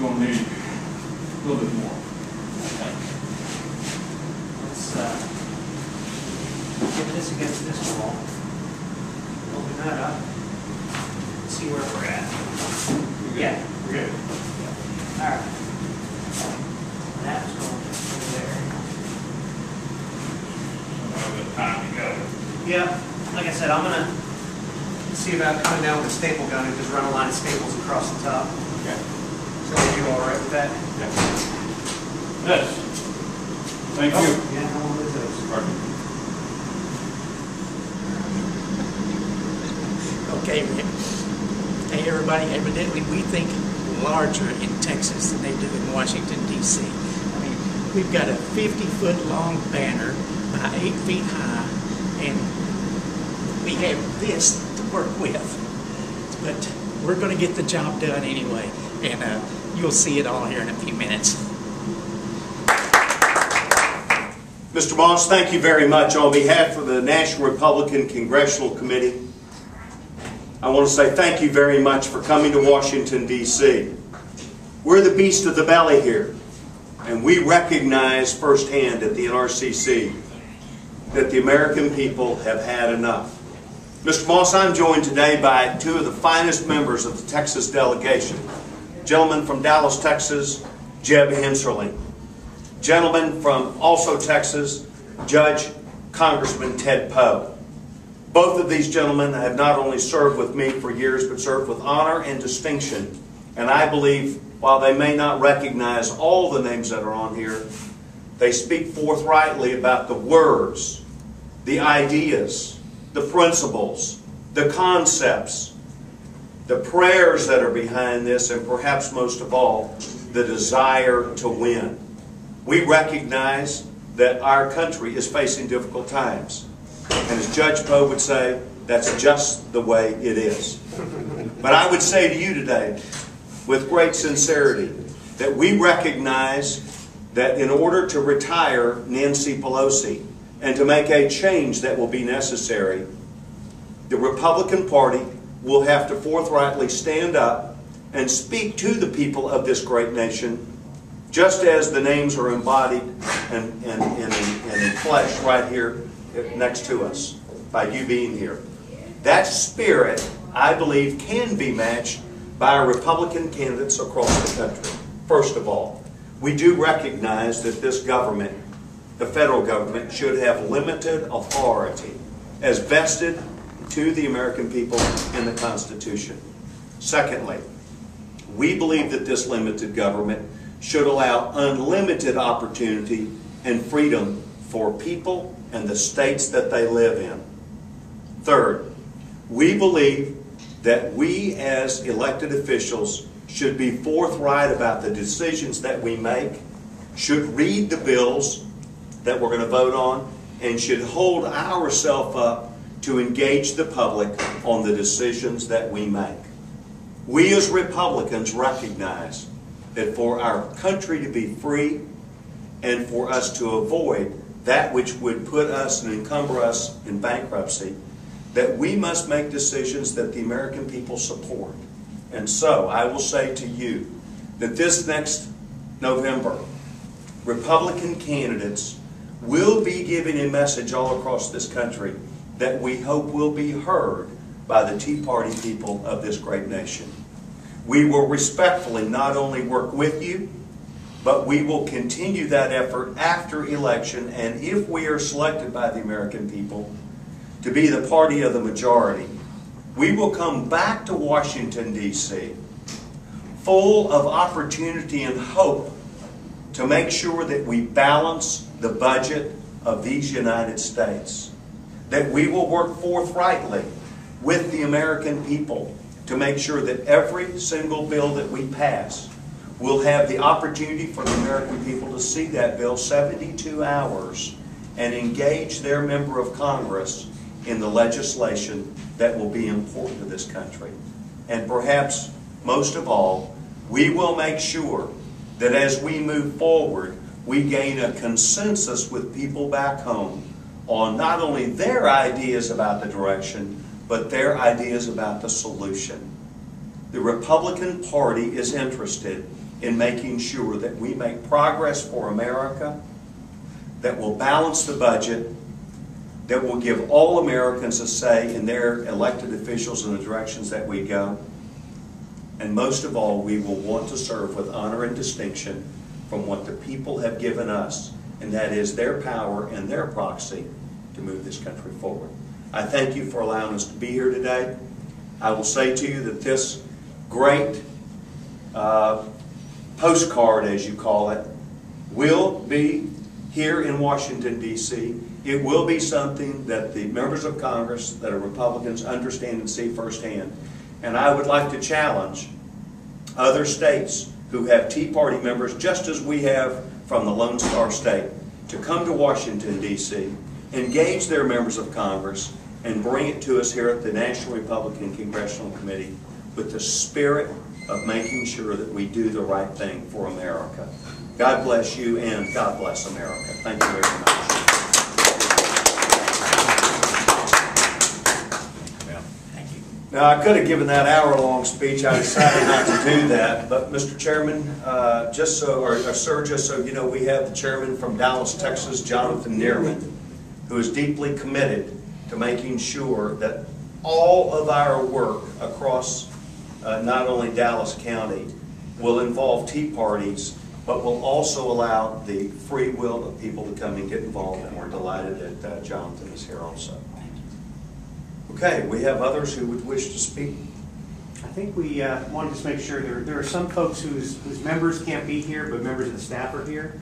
going to need a little bit more. Okay. Let's get this against this wall. Open that up. See where we're at. Yeah. We're good. All right. That's going over there. Time to go. Yeah. Like I said, I'm gonna see about coming down with a staple gun and just run a line of staples across the top. Okay. So are you all right with that? Yes. Thank you. Yeah, how long is those? Pardon. Okay, hey everybody, evidently we think larger in Texas than they do in Washington, D.C. I mean, we've got a 50-foot long banner by 8 feet high, and we have this to work with. But we're going to get the job done anyway, and you'll see it all here in a few minutes. Mr. Moss, thank you very much. On behalf of the National Republican Congressional Committee, I want to say thank you very much for coming to Washington, D.C. We're the beast of the belly here, and we recognize firsthand at the NRCC that the American people have had enough. Mr. Moss, I'm joined today by two of the finest members of the Texas delegation. Gentleman from Dallas, Texas, Jeb Hensarling. Gentleman from also Texas, Judge Congressman Ted Poe. Both of these gentlemen have not only served with me for years, but served with honor and distinction. And I believe, while they may not recognize all the names that are on here, they speak forthrightly about the words, the ideas, the principles, the concepts, the prayers that are behind this, and perhaps most of all, the desire to win. We recognize that our country is facing difficult times. And as Judge Poe would say, that's just the way it is. But I would say to you today, with great sincerity, that we recognize that in order to retire Nancy Pelosi and to make a change that will be necessary, the Republican Party will have to forthrightly stand up and speak to the people of this great nation, just as the names are embodied and in flesh right here next to us, by you being here. That spirit, I believe, can be matched by our Republican candidates across the country. First of all, we do recognize that this government, the federal government, should have limited authority as vested to the American people in the Constitution. Secondly, we believe that this limited government should allow unlimited opportunity and freedom for people and the states that they live in. Third, we believe that we as elected officials should be forthright about the decisions that we make, should read the bills that we're going to vote on, and should hold ourselves up to engage the public on the decisions that we make. We as Republicans recognize that for our country to be free and for us to avoid that which would put us and encumber us in bankruptcy, that we must make decisions that the American people support. And so I will say to you that this next November, Republican candidates will be giving a message all across this country that we hope will be heard by the Tea Party people of this great nation. We will respectfully not only work with you, but we will continue that effort after election, and if we are selected by the American people to be the party of the majority, we will come back to Washington, D.C. full of opportunity and hope to make sure that we balance the budget of these United States, that we will work forthrightly with the American people to make sure that every single bill that we pass will have the opportunity for the American people to see that bill 72 hours and engage their member of Congress in the legislation that will be important to this country. And perhaps most of all, we will make sure that as we move forward, we gain a consensus with people back home on not only their ideas about the direction, but their ideas about the solution. The Republican Party is interested in making sure that we make progress for America, that will balance the budget, that will give all Americans a say in their elected officials and the directions that we go. And most of all, we will want to serve with honor and distinction from what the people have given us, and that is their power and their proxy to move this country forward. I thank you for allowing us to be here today. I will say to you that this great postcard, as you call it, will be here in Washington, D.C. It will be something that the members of Congress that are Republicans understand and see firsthand. And I would like to challenge other states who have Tea Party members, just as we have from the Lone Star State, to come to Washington, D.C., engage their members of Congress, and bring it to us here at the National Republican Congressional Committee with the spirit of making sure that we do the right thing for America. God bless you, and God bless America. Thank you very much. Thank you. Now, I could have given that hour-long speech. I decided not to do that. But, Mr. Chairman, Sir, just so you know, we have the chairman from Dallas, Texas, Jonathan Neerman, who is deeply committed to making sure that all of our work across not only Dallas County will involve Tea Parties, but will also allow the free will of people to come and get involved, and we're delighted that Jonathan is here also. Okay, we have others who would wish to speak. I think we want to just make sure there are some folks whose members can't be here, but members of the staff are here.